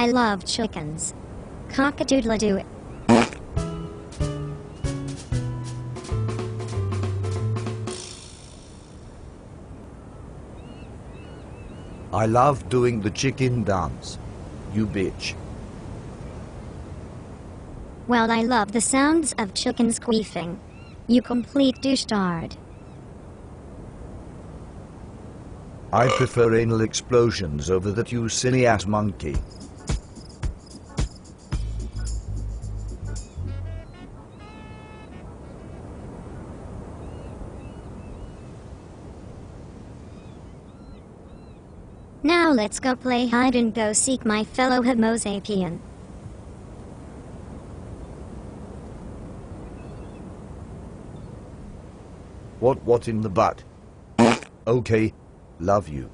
I love chickens. Cock-a-doodle-doo. I love doing the chicken dance. You bitch. Well, I love the sounds of chickens queefing. You complete douche-tard. I prefer anal explosions over that, you silly-ass monkey. Now let's go play hide-and-go-seek, my fellow Homo sapien. What in the butt? Okay, love you.